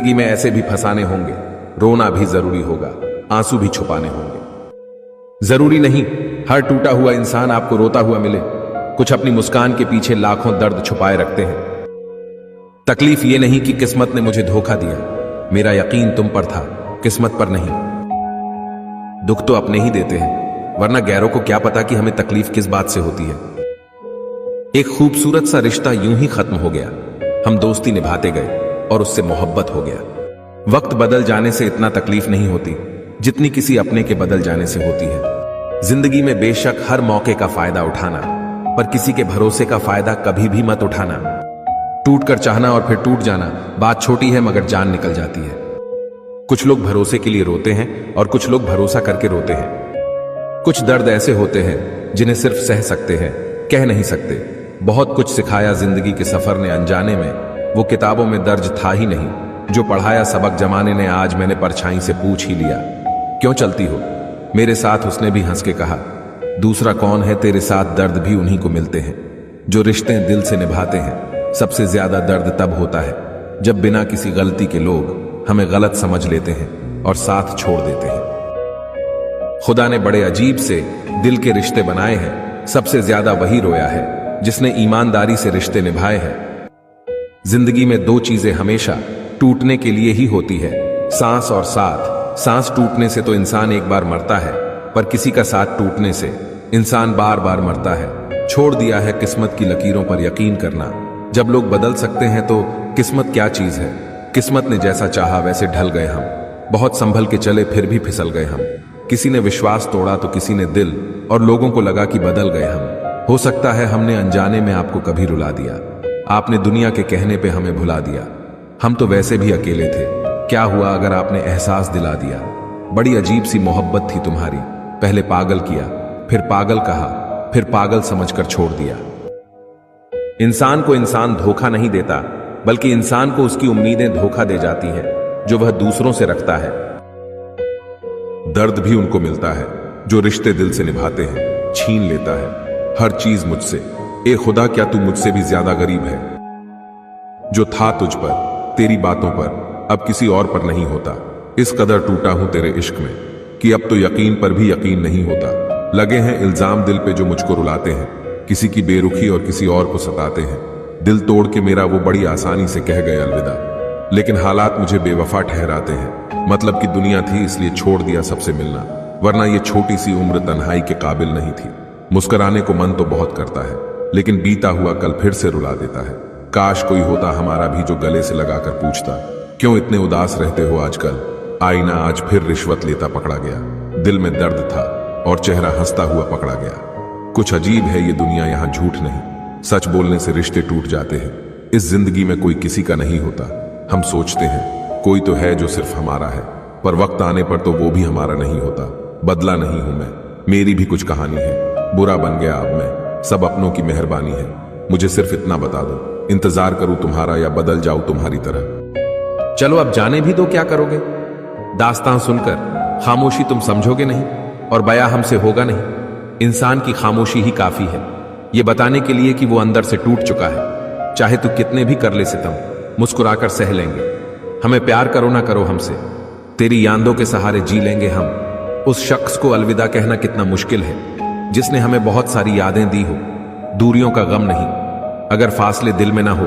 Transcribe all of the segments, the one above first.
जिंदगी में ऐसे भी फंसाने होंगे, रोना भी जरूरी होगा, आंसू भी छुपाने होंगे। जरूरी नहीं हर टूटा हुआ इंसान आपको रोता हुआ मिले। कुछ अपनी मुस्कान के पीछे लाखों दर्द छुपाए रखते हैं। तकलीफ ये नहीं कि किस्मत ने मुझे धोखा दिया, मेरा यकीन तुम पर था, किस्मत पर नहीं। दुख तो अपने ही देते हैं, वरना गैरों को क्या पता कि हमें तकलीफ किस बात से होती है। एक खूबसूरत सा रिश्ता यूं ही खत्म हो गया। हम दोस्ती निभाते गए और उससे मोहब्बत हो गया। वक्त बदल जाने से इतना तकलीफ नहीं होती जितनी किसी अपने के बदल जाने से होती है। जिंदगी में बेशक हर मौके का फायदा उठाना, पर किसी के भरोसे का फायदा कभी भी मत उठाना। टूट कर चाहना और फिर टूट जाना बात छोटी है, मगर जान निकल जाती है। कुछ लोग भरोसे के लिए रोते हैं और कुछ लोग भरोसा करके रोते हैं। कुछ दर्द ऐसे होते हैं जिन्हें सिर्फ सह सकते हैं, कह नहीं सकते। बहुत कुछ सिखाया जिंदगी के सफर ने अनजाने में, वो किताबों में दर्ज था ही नहीं। जो पढ़ाया सबक जमाने ने, आज मैंने परछाई से पूछ ही लिया, क्यों चलती हो मेरे साथ। उसने भी हंस के कहा, दूसरा कौन है तेरे साथ, दर्द भी उन्हीं को मिलते हैं जो रिश्ते दिल से निभाते हैं। सबसे ज्यादा दर्द तब होता है जब बिना किसी गलती के लोग हमें गलत समझ लेते हैं और साथ छोड़ देते हैं। खुदा ने बड़े अजीब से दिल के रिश्ते बनाए हैं। सबसे ज्यादा वही रोया है जिसने ईमानदारी से रिश्ते निभाए हैं। जिंदगी में दो चीजें हमेशा टूटने के लिए ही होती है, सांस और साथ। सांस टूटने से तो इंसान एक बार मरता है, पर किसी का साथ टूटने से इंसान बार बार मरता है। छोड़ दिया है किस्मत की लकीरों पर यकीन करना। जब लोग बदल सकते हैं तो किस्मत क्या चीज है। किस्मत ने जैसा चाहा वैसे ढल गए हम। बहुत संभल के चले फिर भी फिसल गए हम। किसी ने विश्वास तोड़ा तो किसी ने दिल, और लोगों को लगा कि बदल गए हम। हो सकता है हमने अनजाने में आपको कभी रुला दिया, आपने दुनिया के कहने पे हमें भुला दिया। हम तो वैसे भी अकेले थे, क्या हुआ अगर आपने एहसास दिला दिया। बड़ी अजीब सी मोहब्बत थी तुम्हारी, पहले पागल किया, फिर पागल कहा, फिर पागल समझकर छोड़ दिया। इंसान को इंसान धोखा नहीं देता, बल्कि इंसान को उसकी उम्मीदें धोखा दे जाती हैं जो वह दूसरों से रखता है। दर्द भी उनको मिलता है जो रिश्ते दिल से निभाते हैं। छीन लेता है हर चीज मुझसे, ए खुदा क्या तू मुझसे भी ज्यादा गरीब है। जो था तुझ पर, तेरी बातों पर, अब किसी और पर नहीं होता। इस कदर टूटा हूं तेरे इश्क में कि अब तो यकीन पर भी यकीन नहीं होता। लगे हैं इल्जाम दिल पे जो मुझको रुलाते हैं, किसी की बेरुखी और किसी और को सताते हैं। दिल तोड़ के मेरा वो बड़ी आसानी से कह गए अलविदा, लेकिन हालात मुझे बेवफा ठहराते हैं। मतलब कि दुनिया थी इसलिए छोड़ दिया सबसे मिलना, वरना ये छोटी सी उम्र तन्हाई के काबिल नहीं थी। मुस्कुराने को मन तो बहुत करता है, लेकिन बीता हुआ कल फिर से रुला देता है। काश कोई होता हमारा भी जो गले से लगाकर पूछता, क्यों इतने उदास रहते हो आजकल। आईना आज फिर रिश्वत लेता पकड़ा गया। दिल में दर्द था और चेहरा हंसता हुआ पकड़ा गया। कुछ अजीब है ये दुनिया, यहाँ झूठ नहीं, सच बोलने से रिश्ते टूट जाते हैं। इस जिंदगी में कोई किसी का नहीं होता। हम सोचते हैं कोई तो है जो सिर्फ हमारा है, पर वक्त आने पर तो वो भी हमारा नहीं होता। बदला नहीं हूं मैं, मेरी भी कुछ कहानी है। बुरा बन गया अब मैं, सब अपनों की मेहरबानी है। मुझे सिर्फ इतना बता दो, इंतजार करूं तुम्हारा या बदल जाऊं तुम्हारी तरह। चलो अब जाने भी दो, क्या करोगे। दास्तां सुनकर खामोशी तुम समझोगे नहीं, और बयां हमसे होगा नहीं। इंसान की खामोशी ही काफी है ये बताने के लिए कि वो अंदर से टूट चुका है। चाहे तू कितने भी कर ले सितम, मुस्कुराकर सह लेंगे। हमें प्यार करो ना करो हमसे, तेरी यादों के सहारे जी लेंगे हम। उस शख्स को अलविदा कहना कितना मुश्किल है जिसने हमें बहुत सारी यादें दी हो। दूरियों का गम नहीं, अगर फासले दिल में ना हो,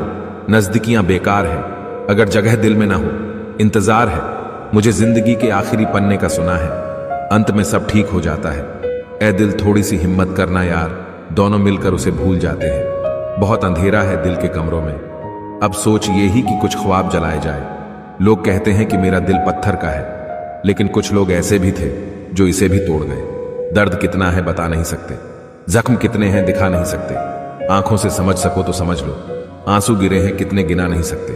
नजदीकियां बेकार है। अगर जगह दिल में ना हो, इंतजार है। मुझे जिंदगी के आखिरी पन्ने का सुना है, अंत में सब ठीक हो जाता है। ए दिल थोड़ी सी हिम्मत करना यार, दोनों मिलकर उसे भूल जाते हैं। बहुत अंधेरा है दिल के कमरों में, अब सोच ये ही कि कुछ ख्वाब जलाए जाए। लोग कहते हैं कि मेरा दिल पत्थर का है, लेकिन कुछ लोग ऐसे भी थे जो इसे भी तोड़ गए। दर्द कितना है बता नहीं सकते, जख्म कितने हैं दिखा नहीं सकते। आंखों से समझ सको तो समझ लो, आंसू गिरे हैं कितने गिना नहीं सकते।